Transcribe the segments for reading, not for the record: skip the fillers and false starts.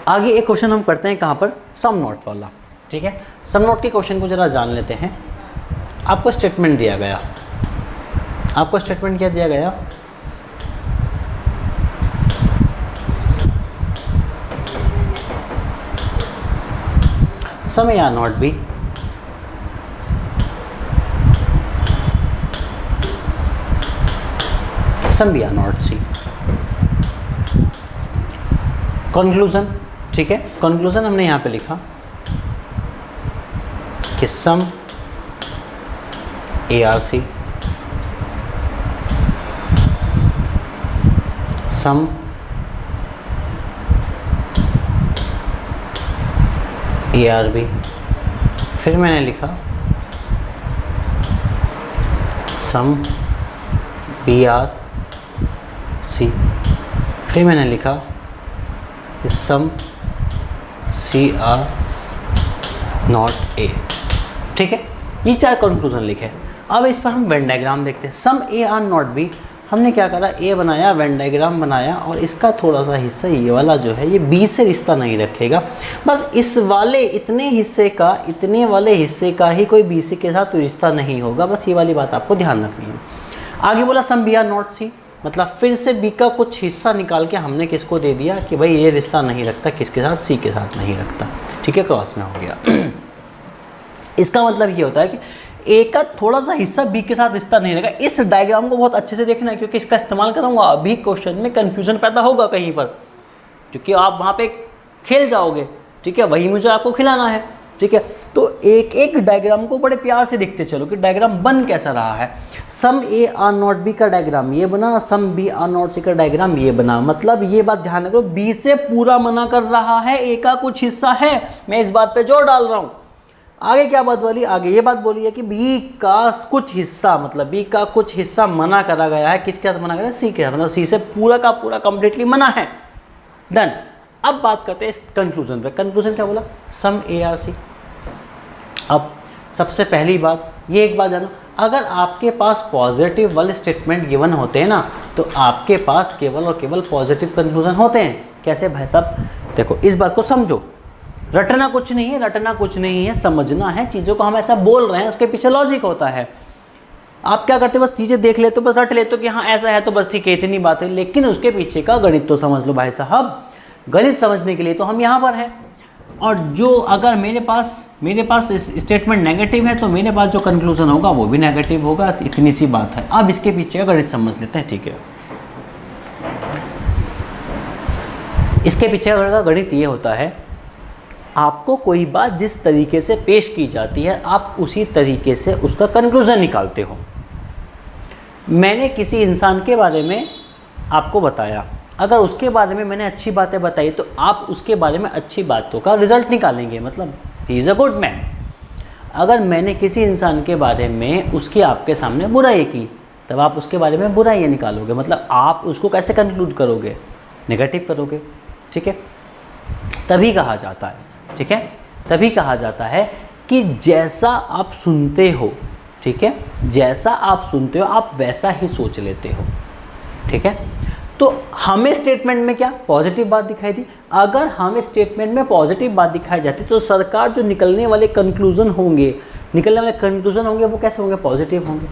आगे एक क्वेश्चन हम करते हैं कहाँ पर, सम नोट वाला। ठीक है, सम नोट के क्वेश्चन को जरा जान लेते हैं। आपको स्टेटमेंट दिया गया, आपको स्टेटमेंट क्या दिया गया, some A are not B some B are not C. Conclusion, ठीक है, कंक्लूजन हमने यहाँ पे लिखा कि some A are C some A are B, फिर मैंने लिखा सम बी आर सी, फिर मैंने लिखा सम सी आर नॉट ए। ठीक है, ये 4 कंक्लूजन लिखे। अब इस पर हम वेन डायग्राम देखते हैं। सम ए आर नॉट बी, हमने क्या करा, ए बनाया, वेन डायग्राम बनाया, और इसका थोड़ा सा हिस्सा ये वाला जो है ये बी से रिश्ता नहीं रखेगा, बस इस वाले इतने हिस्से का, इतने वाले हिस्से का ही कोई बी सी के साथ रिश्ता नहीं होगा, बस ये वाली बात आपको ध्यान रखनी है। आगे बोला सम बी आर नॉट सी, मतलब फिर से बी का कुछ हिस्सा निकाल के हमने किसको दे दिया कि भाई ये रिश्ता नहीं रखता, किसके साथ, सी के साथ नहीं रखता। ठीक है, क्रॉस में हो गया। इसका मतलब ये होता है कि ए का थोड़ा सा हिस्सा बी के साथ रिश्ता नहीं रहेगा। इस डायग्राम को बहुत अच्छे से देखना है, क्योंकि इसका इस्तेमाल करूंगा अभी क्वेश्चन में कंफ्यूजन पैदा होगा कहीं पर, क्योंकि आप वहाँ पे खेल जाओगे। ठीक है, वही मुझे आपको खिलाना है। ठीक है, तो एक एक डायग्राम को बड़े प्यार से देखते चलो कि डायग्राम बन कैसा रहा है। सम ए आर नॉट बी का डायग्राम ये बना, सम बी आर नॉट सी का डायग्राम ये बना। मतलब ये बात ध्यान रखो, बी से पूरा मना कर रहा है, ए का कुछ हिस्सा है, मैं इस बात पे जोर डाल रहा हूँ। आगे क्या बात बोली, आगे ये बात बोली है कि बी का कुछ हिस्सा, मतलब बी का कुछ हिस्सा मना करा गया है, किसके साथ मना करा है, सी के साथ, मतलब सी से पूरा का पूरा कंप्लीटली मना है। डन। अब बात करते हैं इस कंक्लूजन पे। कंक्लूजन क्या बोला, सम ए आर सी। अब सबसे पहली बात, ये एक बात जानो, अगर आपके पास पॉजिटिव वाले स्टेटमेंट गिवन होते हैं ना, तो आपके पास केवल और केवल पॉजिटिव कंक्लूजन होते हैं। कैसे भाई साहब, देखो इस बात को समझो, रटना कुछ नहीं है, रटना कुछ नहीं है, समझना है चीज़ों को। हम ऐसा बोल रहे हैं, उसके पीछे लॉजिक होता है। आप क्या करते हो, बस चीज़ें देख लेते हो, बस रट लेते हो कि हाँ ऐसा है तो बस ठीक है, इतनी बात है, लेकिन उसके पीछे का गणित तो समझ लो भाई साहब। गणित समझने के लिए तो हम यहाँ पर हैं। और जो अगर मेरे पास स्टेटमेंट नेगेटिव है तो मेरे पास जो कंक्लूजन होगा वो भी नेगेटिव होगा, इतनी सी बात है। अब इसके पीछे का गणित समझ लेते हैं। ठीक है, इसके पीछे का गणित ये होता है, आपको कोई बात जिस तरीके से पेश की जाती है आप उसी तरीके से उसका कंक्लूजन निकालते हो। मैंने किसी इंसान के बारे में आपको बताया, अगर उसके बारे में मैंने अच्छी बातें बताई तो आप उसके बारे में अच्छी बातों का रिजल्ट निकालेंगे, मतलब he is a good man. अगर मैंने किसी इंसान के बारे में उसकी आपके सामने बुराई की, तब आप उसके बारे में बुराई निकालोगे, मतलब आप उसको कैसे कंक्लूड करोगे, नेगेटिव करोगे। ठीक है, तभी कहा जाता है, ठीक है, तभी कहा जाता है कि जैसा आप सुनते हो, ठीक है, जैसा आप सुनते हो आप वैसा ही सोच लेते हो। ठीक है, तो हमें स्टेटमेंट में क्या पॉजिटिव बात दिखाई दी, अगर हमें स्टेटमेंट में पॉजिटिव बात दिखाई जाती तो सरकार जो निकलने वाले कंक्लूजन होंगे वो कैसे होंगे, पॉजिटिव होंगे।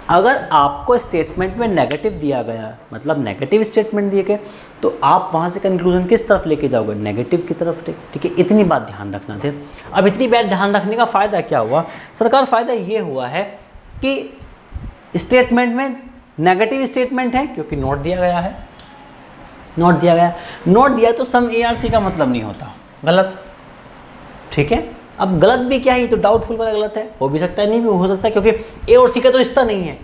अगर आपको स्टेटमेंट में नेगेटिव दिया गया, मतलब नेगेटिव स्टेटमेंट दिए गए, तो आप वहाँ से कंक्लूजन किस तरफ लेके जाओगे, नेगेटिव की तरफ। ठीक है, इतनी बात ध्यान रखना थे। अब इतनी बात ध्यान रखने का फ़ायदा क्या हुआ सरकार, फ़ायदा ये हुआ है कि स्टेटमेंट में नेगेटिव स्टेटमेंट है क्योंकि नोट दिया गया है, नोट दिया तो सम ए आर सी का मतलब नहीं होता, गलत। ठीक है, अब गलत भी क्या है, तो डाउटफुल वाला गलत है, हो भी सकता है नहीं भी हो सकता है, क्योंकि ए और सी का तो रिश्ता नहीं है,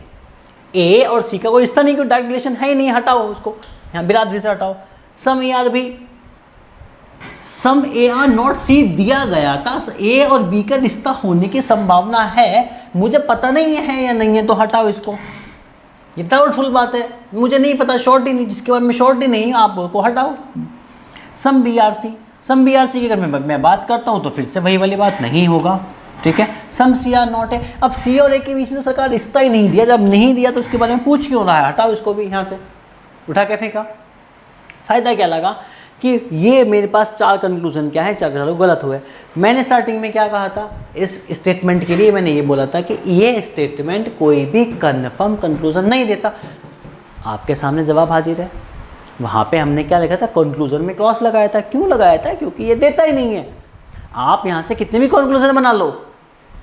ए और सी का कोई रिश्ता नहीं, कोई डायरेक्ट रिलेशन है ही नहीं, हटाओ उसको, यहाँ बिरादरी से हटाओ। Some A are B, some A are not C दिया गया था, ए और बी का रिश्ता होने की संभावना है, मुझे पता नहीं है या नहीं है, तो हटाओ इसको, ये डाउटफुल बात है, मुझे नहीं पता, श्योरिटी नहीं, जिसके बारे में श्योरिटी नहीं, आप उसको हटाओ। सम बी आर सी की अगर मैं बात करता हूँ तो फिर से वही वाली बात नहीं होगा। ठीक है, सम सी आर नॉट है, अब सी और ए के बीच में सरकार रिश्ता ही नहीं दिया, जब नहीं दिया तो उसके बारे में पूछ क्यों रहा है, हटाओ इसको भी यहाँ से, उठा के फेंका। फायदा क्या लगा कि ये मेरे पास 4 कंक्लूजन क्या है, 4 का गलत हुए। मैंने स्टार्टिंग में क्या कहा था, इस स्टेटमेंट के लिए मैंने ये बोला था कि ये स्टेटमेंट कोई भी कन्फर्म कंक्लूजन नहीं देता। आपके सामने जवाब हाजिर है, वहाँ पे हमने क्या लिखा था, कंक्लूजन में क्रॉस लगाया था। क्यों लगाया था, क्योंकि ये देता ही नहीं है। आप यहाँ से कितने भी कंक्लूजन बना लो,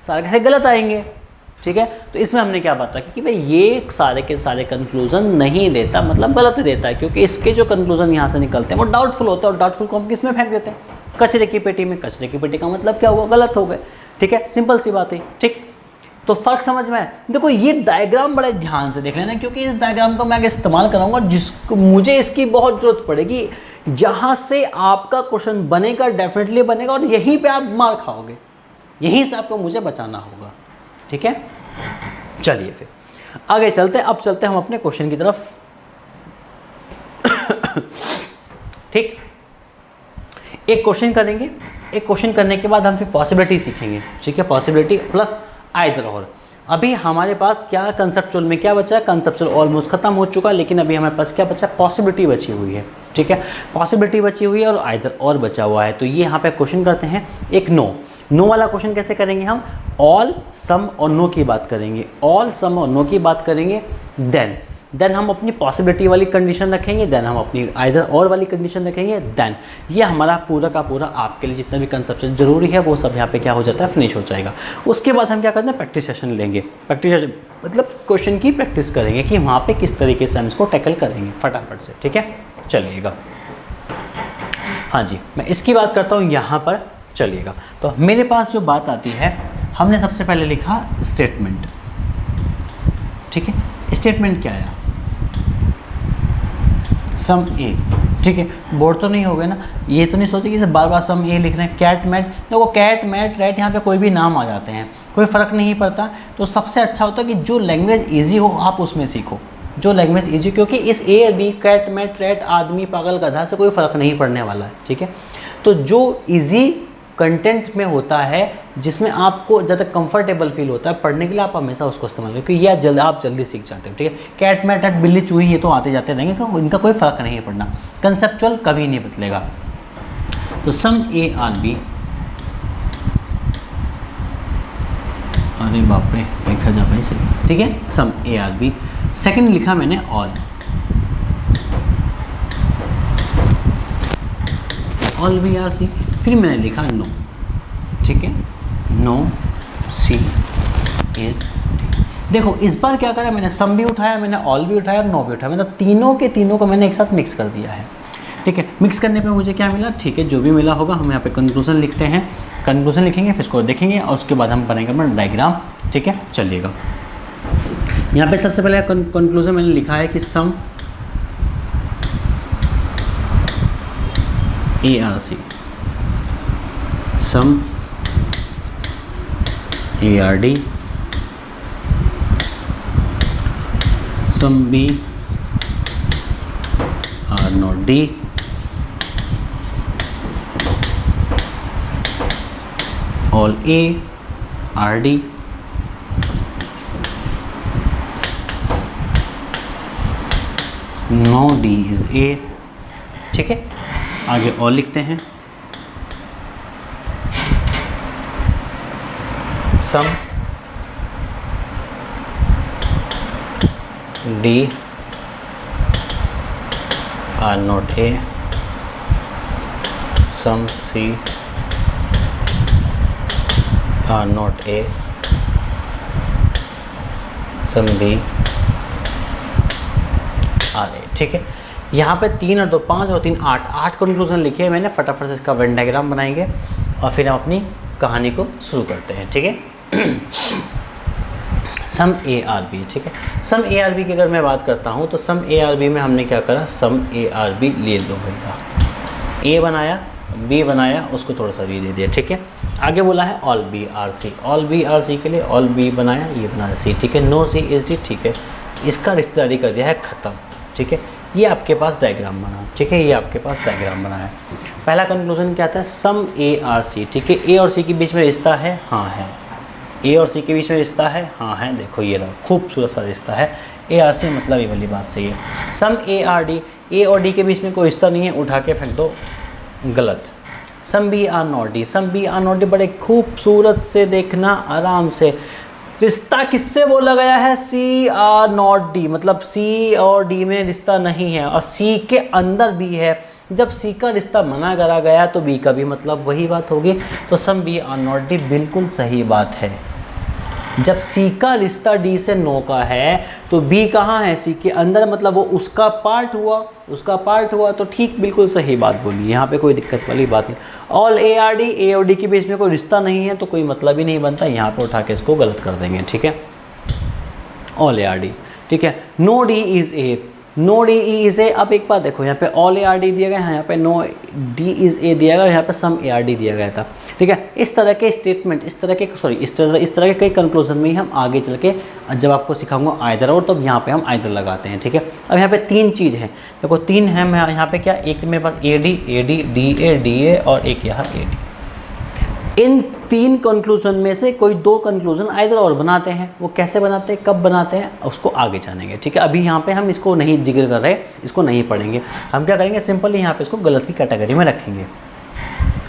सारे के सारे गलत आएंगे, ठीक है। तो इसमें हमने क्या बात की कि भाई ये सारे के सारे कंक्लूजन नहीं देता, मतलब गलत देता है, क्योंकि इसके जो कंक्लूजन यहाँ से निकलते हैं वो डाउटफुल होता है, और डाउटफुल को हम किस में फेंक देते हैं, कचरे की पेटी में। कचरे की पेटी का मतलब क्या हुआ, गलत हो गए, ठीक है, सिंपल सी बात है, ठीक। तो फर्क समझ में आया। देखो ये डायग्राम बड़े ध्यान से देख लेना, क्योंकि इस डायग्राम को मैं आगे इस्तेमाल कराऊंगा, जिसको मुझे इसकी बहुत जरूरत पड़ेगी। जहाँ से आपका क्वेश्चन बनेगा, डेफिनेटली बनेगा, और यहीं पे आप मार खाओगे, यहीं से आपको मुझे बचाना होगा, ठीक है। चलिए फिर आगे चलते हैं। अब चलते हैं हम अपने क्वेश्चन की तरफ, ठीक। एक क्वेश्चन करेंगे, एक क्वेश्चन करने के बाद हम फिर पॉसिबिलिटी सीखेंगे, ठीक है। पॉसिबिलिटी प्लस आइदर और। अभी हमारे पास क्या कंसेप्चुअल में क्या बचा है, कंसेप्चुअल ऑलमोस्ट खत्म हो चुका, लेकिन अभी हमारे पास क्या बचा, पॉसिबिलिटी बची हुई है, ठीक है। पॉसिबिलिटी बची हुई है और आइदर और बचा हुआ है। तो ये यहाँ पे क्वेश्चन करते हैं एक नो वाला क्वेश्चन कैसे करेंगे हम, ऑल सम और नो की बात करेंगे, ऑल सम और नो की बात करेंगे, देन हम अपनी पॉसिबिलिटी वाली कंडीशन रखेंगे, देन हम अपनी आइदर और वाली कंडीशन रखेंगे, देन ये हमारा पूरा का पूरा आपके लिए जितना भी कंसेप्शन जरूरी है वो सब यहाँ पे क्या हो जाता है, फिनिश हो जाएगा। उसके बाद हम क्या करते हैं, प्रैक्टिस सेशन लेंगे। प्रैक्टिस सेशन मतलब क्वेश्चन की प्रैक्टिस करेंगे कि वहाँ पे किस तरीके से हम इसको टैकल करेंगे फटाफट से, ठीक है। चलिएगा, हाँ जी, मैं इसकी बात करता हूँ यहाँ पर, चलिएगा। तो मेरे पास जो बात आती है, हमने सबसे पहले लिखा स्टेटमेंट, ठीक है। स्टेटमेंट क्या आया, सम ए, ठीक है। बोर्ड तो नहीं हो गए ना, ये तो नहीं सोचे कि बार बार सम ए लिख रहे हैं। कैट मैट, देखो कैट मैट रैट यहाँ पे कोई भी नाम आ जाते हैं, कोई फ़र्क नहीं पड़ता। तो सबसे अच्छा होता है कि जो लैंग्वेज इजी हो आप उसमें सीखो, जो लैंग्वेज इजी, क्योंकि इस A B cat mat rat आदमी पागल गधा से कोई फ़र्क नहीं पड़ने वाला है, ठीक है। तो जो इजी कंटेंट में होता है, जिसमें आपको ज़्यादा कंफर्टेबल फील होता है पढ़ने के लिए, आप हमेशा उसको इस्तेमाल करें, क्योंकि यह आप जल्दी सीख जाते हो, ठीक है। कैट मैट रैट बिल्ली चूही ये तो आते जाते रहेंगे, क्योंकि इनका कोई फ़र्क नहीं पड़ना, कंसेप्चुअल कभी नहीं बदलेगा। तो सम ए आर बी, अरे बाप रे लिखा जा भाई सही, ठीक है। सम ए आर बी, सेकेंड लिखा मैंने ऑल बी आर सी, फिर मैंने लिखा नो, ठीक है। No C is D. देखो इस बार क्या करा मैंने, सम भी उठाया मैंने, ऑल भी उठाया और नो भी उठाया, मतलब तीनों के तीनों को मैंने एक साथ मिक्स कर दिया है, ठीक है। मिक्स करने पे मुझे क्या मिला, ठीक है, जो भी मिला होगा हम यहाँ पे कंक्लूजन लिखते हैं, कंक्लूजन लिखेंगे, फिर इसको देखेंगे और उसके बाद हम बनाएंगे अपना डायग्राम, ठीक है। चलिएगा, यहाँ पे सबसे पहले कंक्लूजन मैंने लिखा है कि some A are C, some A are D, some B are not D, all A are D, no D is A, ठीक है। आगे और लिखते हैं, some D are not A, some C are not A, some D are A, ठीक है। यहाँ पे 3 और 2 5 और 3 8 कंक्लूजन लिखे मैंने, फटाफट से इसका वेन डायग्राम बनाएंगे और फिर हम अपनी कहानी को शुरू करते हैं, ठीक है। सम ए आर बी, ठीक है। सम ए आर बी की अगर मैं बात करता हूँ तो सम ए आर बी में हमने क्या करा, सम ए आर बी ले लो भैया, ए बनाया बी बनाया, उसको थोड़ा सा बी दे दिया, ठीक है। आगे बोला है all B are C, all B are C के लिए ऑल बी बनाया, ये बनाया सी, ठीक है। नो सी इज डी, ठीक है, इसका रिश्तेदारी कर दिया है ख़त्म, ठीक है। ये आपके पास डायग्राम बना, ठीक है, ये आपके पास डायग्राम बना है। पहला कंक्लूजन क्या आता है, सम ए आर सी, ठीक है। ए और सी के बीच में रिश्ता है, हाँ है। ए और सी के बीच में रिश्ता है, हाँ है, देखो ये रहा खूबसूरत सा रिश्ता है। ARC मतलब ये वाली बात सही है। सम ARD, A और D के बीच में कोई रिश्ता नहीं है, उठा के फेंक दो, गलत। Some BR not D, some BR not D बड़े खूबसूरत से देखना आराम से, रिश्ता किससे बोला गया है, CR नॉट D, मतलब C और D में रिश्ता नहीं है और C के अंदर B है। जब C का रिश्ता मना करा गया तो B का भी मतलब वही बात होगी। तो सम BR नॉट D बिल्कुल सही बात है। जब C का रिश्ता D से नो का है तो B कहाँ है, C के अंदर, मतलब वो उसका पार्ट हुआ, तो ठीक बिल्कुल सही बात बोली, यहाँ पे कोई दिक्कत वाली बात नहीं। ऑल ARD, A और D के बीच में कोई रिश्ता नहीं है तो कोई मतलब ही नहीं बनता, यहाँ पे उठा के इसको गलत कर देंगे, ठीक है। ऑल ARD, ठीक है। No D is A, no D is A। अब एक बात देखो, यहाँ पे ऑल ARD दिया गया है, यहाँ पे नो D इज़ A दिया गया, यहाँ पे सम ARD दिया गया था, ठीक है। इस तरह के स्टेटमेंट, इस तरह के कई कंक्लूजन में ही हम आगे चल के जब आपको सिखाऊंगा आइदर और, तब यहाँ पे हम आइदर लगाते हैं, ठीक है। अब यहाँ पे 3 चीज़ हैं, देखो 3 है यहाँ पे क्या, एक मेरे पास AD, DA, DA और एक यहाँ AD। इन 3 कंक्लूजन में से कोई 2 कंक्लूजन आइदर और बनाते हैं। वो कैसे बनाते हैं, कब बनाते हैं, उसको आगे जानेंगे, ठीक है। अभी यहाँ पे हम इसको नहीं जिक्र कर रहे, इसको नहीं पढ़ेंगे। हम क्या करेंगे, सिंपली यहाँ पे इसको गलत की कैटेगरी में रखेंगे।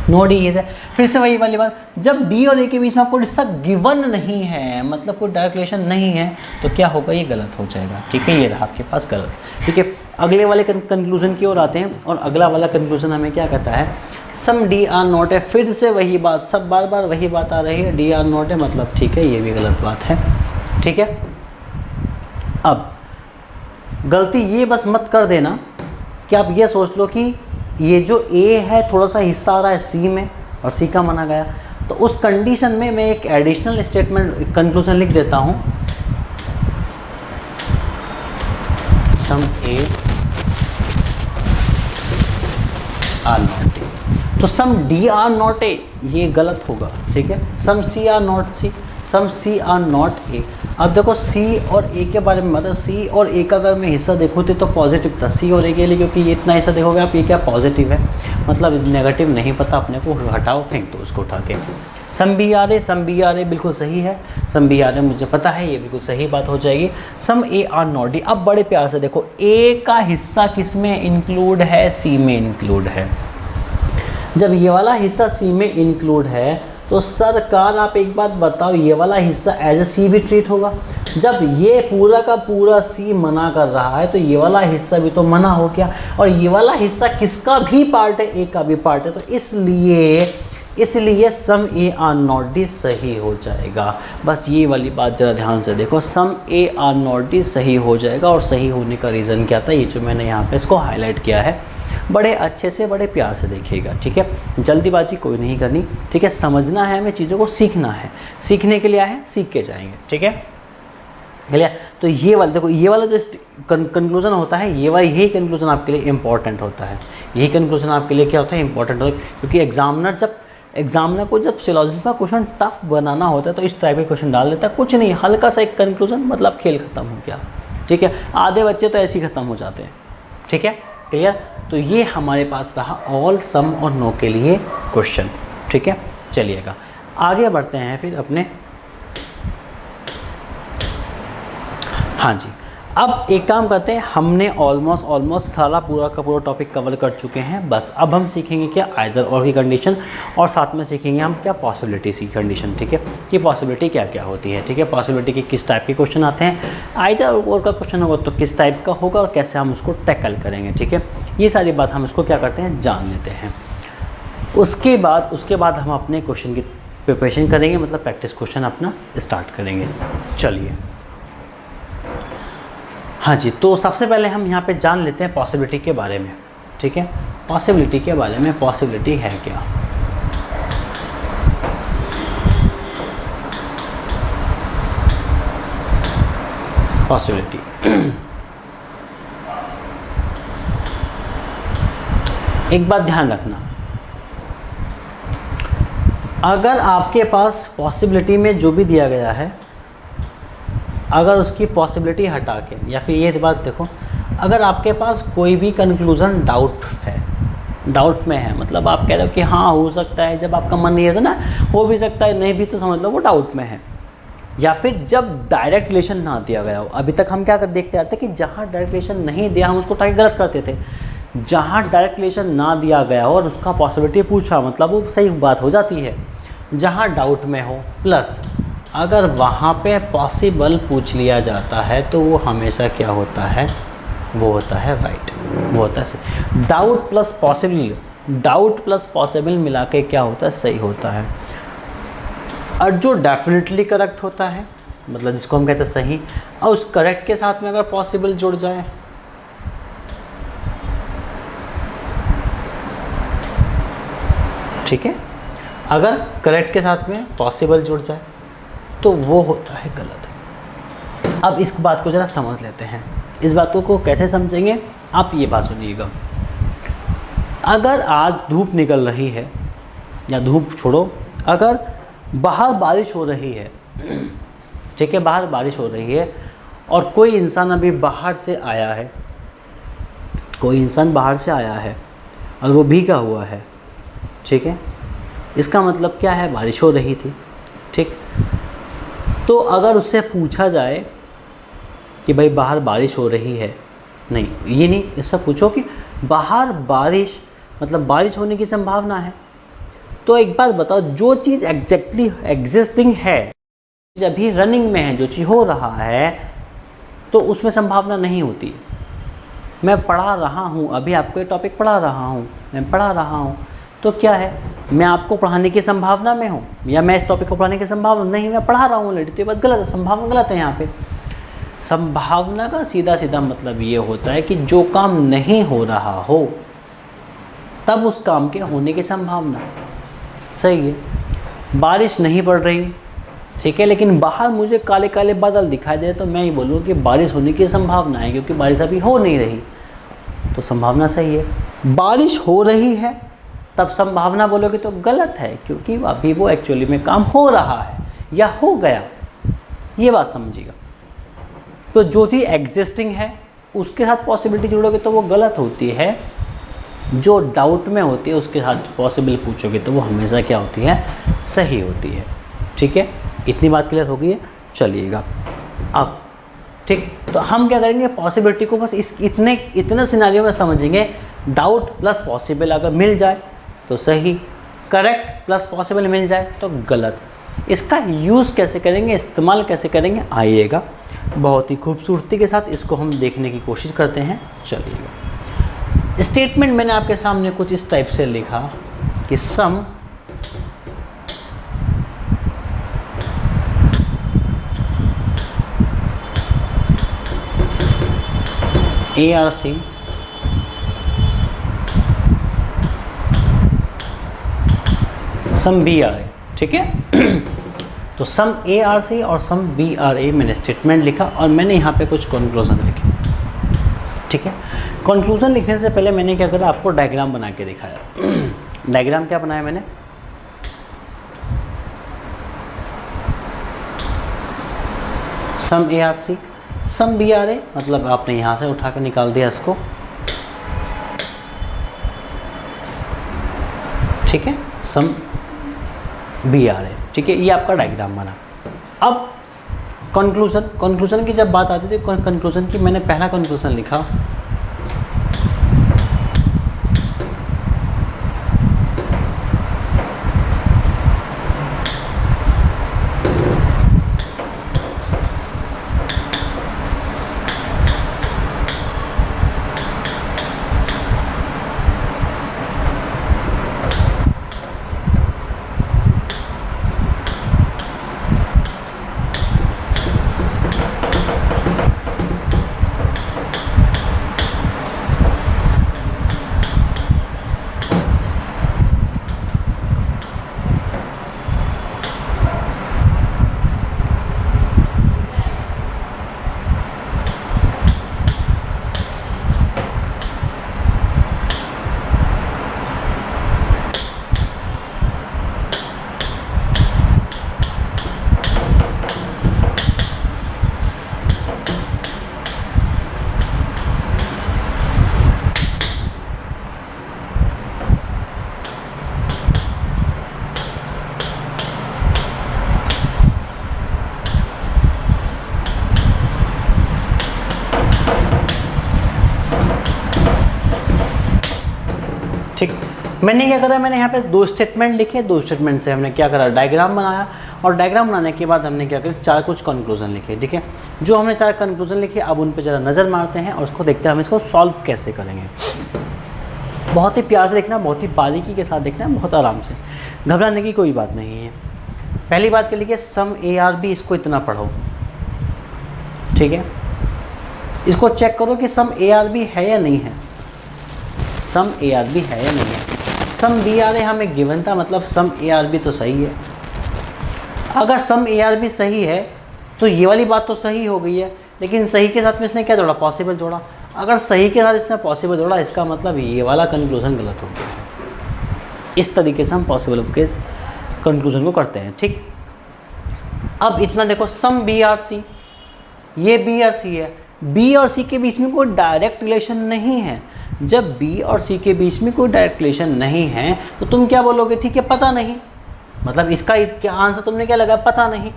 नो D इज है, फिर से वही वाली बात, जब D और A के बीच में आपको रिश्ता गिवन नहीं है, मतलब कोई डायरेक्ट रिलेशन नहीं है, तो क्या होगा, ये गलत हो जाएगा, ठीक है। ये रहा आपके पास गलत, ठीक है। अगले वाले कंक्लूजन की ओर आते हैं और अगला वाला कंक्लूजन हमें क्या कहता है, सम DR नॉट है। फिर से वही बात, सब बार बार वही बात आ रही है, DR नॉट है मतलब ठीक है, ये भी गलत बात है, ठीक है। अब गलती ये बस मत कर देना कि आप ये सोच लो कि ये जो A है थोड़ा सा हिस्सा आ रहा है C में और C का माना गया, तो उस कंडीशन में मैं एक एडिशनल स्टेटमेंट कंक्लूजन लिख देता हूँ, सम A R नॉट A। तो सम DR नॉट A ये गलत होगा, ठीक है। Some CR not C, some CR not A। अब देखो C और A के बारे में, मतलब C और A का अगर मैं हिस्सा देखूँ तो पॉजिटिव था C और A के लिए, क्योंकि ये इतना हिस्सा देखोगे आप, ये क्या पॉजिटिव है, मतलब नेगेटिव नहीं पता अपने को, हटाओ फेंक दो उसको उठा के। सम BR A बिल्कुल सही है, सम BR A मुझे पता है, ये बिल्कुल सही बात हो जाएगी। सम AR नॉट D, अब बड़े प्यार से देखो, A का हिस्सा किस में इंक्लूड है, C में इंक्लूड है। जब ये वाला हिस्सा C में इंक्लूड है तो सरकार आप एक बात बताओ, ये वाला हिस्सा एज ए C भी ट्रीट होगा। जब ये पूरा का पूरा C मना कर रहा है तो ये वाला हिस्सा भी तो मना हो गया, और ये वाला हिस्सा किसका भी पार्ट है, A का भी पार्ट है, तो इसलिए सम AR नॉट D सही हो जाएगा। बस ये वाली बात ज़रा ध्यान से देखो, सम AR नॉट D सही हो जाएगा। और सही होने का रीज़न क्या था, ये जो मैंने यहाँ पे इसको हाईलाइट किया है, बड़े अच्छे से बड़े प्यार से देखिएगा, ठीक है। जल्दीबाजी कोई नहीं करनी, ठीक है। समझना है हमें, चीज़ों को सीखना है, सीखने के लिए आए हैं, सीख के जाएंगे, ठीक है। क्लियर। तो ये वाला देखो, ये वाला जो कंक्लूजन होता है, यही कंक्लूजन आपके लिए इंपॉर्टेंट होता है। यही कंक्लूजन आपके लिए क्या होता है, इंपॉर्टेंट होता है, क्योंकि एग्जामिनर को जब सिलॉजिज्म का क्वेश्चन टफ बनाना होता है तो इस टाइप के क्वेश्चन डाल देता है। कुछ नहीं, हल्का सा एक कंक्लूजन, मतलब खेल खत्म हो गया, ठीक है। आधे बच्चे तो ऐसे ही ख़त्म हो जाते हैं, ठीक है। क्लियर। तो ये हमारे पास रहा ऑल, सम और नो के लिए क्वेश्चन, ठीक है। चलिएगा आगे बढ़ते हैं फिर अपने, हाँ जी। अब एक काम करते हैं, हमने ऑलमोस्ट सारा पूरा का पूरा टॉपिक कवर कर चुके हैं। बस अब हम सीखेंगे क्या, आइदर और की कंडीशन, और साथ में सीखेंगे हम क्या, पॉसिबिलिटीज़ की कंडीशन, ठीक है। कि पॉसिबिलिटी क्या क्या होती है, ठीक है। पॉसिबिलिटी के किस टाइप के क्वेश्चन आते हैं, आइदर और का क्वेश्चन होगा तो किस टाइप का होगा और कैसे हम उसको टैकल करेंगे, ठीक है। ये सारी बात हम इसको क्या करते हैं, जान लेते हैं। उसके बाद हम अपने क्वेश्चन की प्रिपरेशन करेंगे, मतलब प्रैक्टिस क्वेश्चन अपना स्टार्ट करेंगे। चलिए, हाँ जी। तो सबसे पहले हम यहाँ पे जान लेते हैं पॉसिबिलिटी के बारे में, ठीक है। पॉसिबिलिटी के बारे में, पॉसिबिलिटी है क्या। पॉसिबिलिटी एक बात ध्यान रखना, अगर आपके पास पॉसिबिलिटी में जो भी दिया गया है, अगर उसकी पॉसिबिलिटी हटा के, या फिर ये बात देखो, अगर आपके पास कोई भी कंक्लूज़न डाउट में है, मतलब आप कह रहे हो कि हाँ हो सकता है, जब आपका मन नहीं है तो ना, हो भी सकता है, नहीं भी तो समझ लो वो डाउट में है, या फिर जब डायरेक्ट रिलेशन ना दिया गया हो। अभी तक हम क्या कर देखते आते कि जहाँ डायरेक्ट रिलेशन नहीं दिया हम उसको टाइप गलत करते थे। जहाँ डायरेक्ट रिलेशन ना दिया गया हो और उसका पॉसिबिलिटी पूछा मतलब वो सही बात हो जाती है। जहाँ डाउट में हो प्लस अगर वहाँ पे पॉसिबल पूछ लिया जाता है तो वो हमेशा क्या होता है, वो होता है राइट, वो होता है सही। डाउट प्लस पॉसिबल मिला के क्या होता है, सही होता है। और जो डेफिनेटली करेक्ट होता है मतलब जिसको हम कहते हैं सही, और उस करेक्ट के साथ में अगर पॉसिबल जुड़ जाए ठीक है, अगर करेक्ट के साथ में पॉसिबल जुड़ जाए तो वो होता है गलत। अब इस बात को ज़रा समझ लेते हैं। इस बातों को कैसे समझेंगे, आप ये बात सुनिएगा। अगर आज धूप निकल रही है, या धूप छोड़ो, अगर बाहर बारिश हो रही है, ठीक है, बाहर बारिश हो रही है और कोई इंसान अभी बाहर से आया है, कोई इंसान बाहर से आया है और वो भीगा हुआ है, ठीक है, इसका मतलब क्या है, बारिश हो रही थी, ठीक। तो अगर उससे पूछा जाए कि भाई बाहर बारिश हो रही है, नहीं ये नहीं, इससे पूछो कि बाहर बारिश मतलब बारिश होने की संभावना है। तो एक बात बताओ, जो चीज़ एग्जैक्टली एग्जिस्टिंग है, जब भी रनिंग में है, जो चीज़ हो रहा है, तो उसमें संभावना नहीं होती। मैं पढ़ा रहा हूँ, अभी आपको ये टॉपिक पढ़ा रहा हूँ, मैं पढ़ा रहा हूँ, तो क्या है, मैं आपको पढ़ाने की संभावना में हूँ या मैं इस टॉपिक को पढ़ाने की संभावना नहीं, मैं पढ़ा रहा हूँ ऑलरेडी, तो ये बात गलत है, संभावना गलत है यहाँ पे। संभावना का सीधा सीधा मतलब ये होता है कि जो काम नहीं हो रहा हो तब उस काम के होने की संभावना, सही है। बारिश नहीं पड़ रही, ठीक है, लेकिन बाहर मुझे काले काले बादल दिखाई दे रहे, तो मैं ये बोलूँ कि बारिश होने की संभावना है, क्योंकि बारिश अभी हो नहीं रही, तो संभावना सही है। बारिश हो रही है तब संभावना बोलोगे तो गलत है, क्योंकि अभी वो एक्चुअली में काम हो रहा है या हो गया, ये बात समझिएगा। तो जो चीज़ एग्जिस्टिंग है उसके साथ पॉसिबिलिटी जोड़ोगे तो वो गलत होती है, जो डाउट में होती है उसके साथ पॉसिबल पूछोगे तो वो हमेशा क्या होती है, सही होती है, ठीक है। इतनी बात क्लियर हो गई है, चलिएगा अब, ठीक। तो हम क्या करेंगे, पॉसिबिलिटी को बस इस इतने सिनारियों में समझेंगे। डाउट प्लस पॉसिबल अगर मिल जाए तो सही, करेक्ट प्लस पॉसिबल मिल जाए तो गलत। इसका यूज़ कैसे करेंगे, इस्तेमाल कैसे करेंगे, आइएगा बहुत ही खूबसूरती के साथ इसको हम देखने की कोशिश करते हैं। चलिएगा, स्टेटमेंट मैंने आपके सामने कुछ इस टाइप से लिखा कि सम ARC सम BRA, ठीक है। तो सम ARC और सम BRA मैंने स्टेटमेंट लिखा और मैंने यहाँ पे कुछ कंक्लूजन लिखे, ठीक है। कंक्लूजन लिखने से पहले मैंने क्या करा, आपको डायग्राम बना के दिखाया। डायग्राम क्या बनाया मैंने, सम ARC सम BRA, मतलब आपने यहाँ से उठा कर निकाल दिया इसको, ठीक है, सम BRA, ठीक है, ये आपका डायग्राम बना। अब कंक्लूजन की जब बात आती थी, कंक्लूजन की मैंने पहला कंक्लूजन लिखा, मैंने क्या करा, मैंने यहाँ पे 2 स्टेटमेंट लिखे, 2 स्टेटमेंट से हमने क्या करा, डायग्राम बनाया, और डायग्राम बनाने के बाद हमने क्या करा, 4 कुछ कंक्लूजन लिखे। ठीक है, जो हमने 4 कंक्लूजन लिखे अब उन पे ज़रा नज़र मारते हैं और उसको देखते हैं हम इसको सॉल्व कैसे करेंगे। बहुत ही प्यार से देखना, बहुत ही बारीकी के साथ देखना, बहुत आराम से, घबराने की कोई बात नहीं है। पहली बात के लिए सम ARB, इसको इतना पढ़ो। ठीक है, इसको चेक करो कि सम ARB है या नहीं है, सम ARB है या नहीं है। सम BRA हमें गिवन था, मतलब सम ARB तो सही है। अगर सम ARB सही है तो ये वाली बात तो सही हो गई है, लेकिन सही के साथ में इसने क्या जोड़ा, पॉसिबल जोड़ा। अगर सही के साथ इसने पॉसिबल जोड़ा, इसका मतलब ये वाला कंक्लूजन गलत हो गया है। इस तरीके से हम पॉसिबल के कंक्लूजन को करते हैं। ठीक, अब इतना देखो, सम BRC, ये B और C है, B और C के बीच में कोई डायरेक्ट रिलेशन नहीं है। जब B और C के बीच में कोई डायरेक्ट रिलेशन नहीं है तो तुम क्या बोलोगे, ठीक है पता नहीं, मतलब इसका क्या आंसर तुमने क्या लगा, पता नहीं।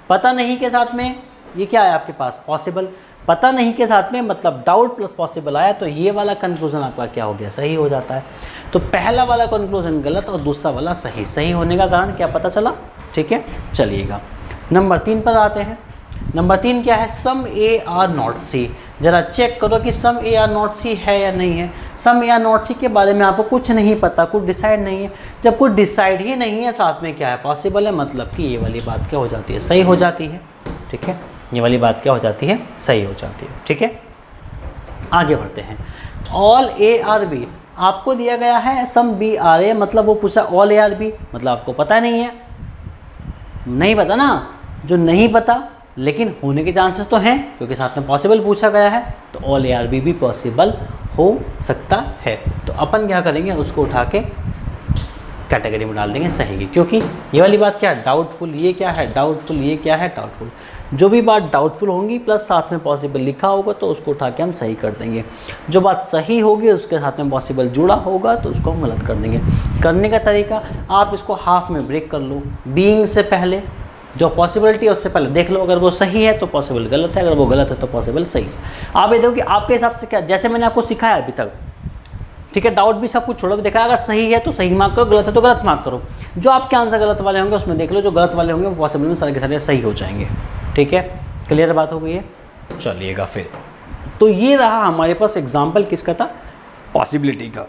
पता नहीं के साथ में ये क्या है आपके पास, पॉसिबल। पता नहीं के साथ में मतलब डाउट प्लस पॉसिबल आया, तो ये वाला कंक्लूजन आपका क्या हो गया, सही हो जाता है। तो पहला वाला कंक्लूजन गलत और दूसरा वाला सही। सही होने का कारण क्या पता चला। ठीक है, चलिएगा नंबर 3 पर आते हैं। नंबर 3 क्या है, सम AR0C। ज़रा चेक करो कि सम AR0C है या नहीं है। सम AR0C के बारे में आपको कुछ नहीं पता, कुछ डिसाइड नहीं है। जब कुछ डिसाइड ही नहीं है, साथ में क्या है, पॉसिबल है, मतलब कि ये वाली बात क्या हो जाती है, सही हो जाती है। ठीक है, ये वाली बात क्या हो जाती है, सही हो जाती है। ठीक है, आगे बढ़ते हैं। ऑल ARB आपको दिया गया है, सम BRA मतलब वो पूछा ऑल ARB, मतलब आपको पता नहीं है, नहीं पता ना। जो नहीं पता लेकिन होने के चांसेस तो हैं, क्योंकि साथ में पॉसिबल पूछा गया है, तो ऑल ARB भी पॉसिबल हो सकता है। तो अपन क्या करेंगे, उसको उठा के कैटेगरी में डाल देंगे सही की, क्योंकि ये वाली बात क्या है, डाउटफुल, ये क्या है डाउटफुल, ये क्या है डाउटफुल। जो भी बात डाउटफुल होंगी प्लस साथ में पॉसिबल लिखा होगा तो उसको उठा के हम सही कर देंगे। जो बात सही होगी उसके साथ में पॉसिबल जुड़ा होगा तो उसको हम गलत कर देंगे। करने का तरीका, आप इसको हाफ में ब्रेक कर लो। बीइंग से पहले जो पॉसिबिलिटी है उससे पहले देख लो, अगर वो सही है तो पॉसिबल गलत है, अगर वो गलत है तो पॉसिबल सही है। आप ये देखो कि आपके हिसाब से क्या, जैसे मैंने आपको सिखाया अभी तक, ठीक है, डाउट भी सब कुछ छोड़ो, देखा अगर सही है तो सही मार्क करो, गलत है तो गलत मार्क करो। जो आपके आंसर गलत वाले होंगे उसमें देख लो, जो गलत वाले होंगे वो पॉसिबल में सारे के सारे सही हो जाएंगे। ठीक है, क्लियर बात हो गई है। चलिएगा फिर, तो ये रहा हमारे पास एग्जाम्पल किसका था, पॉसिबिलिटी का।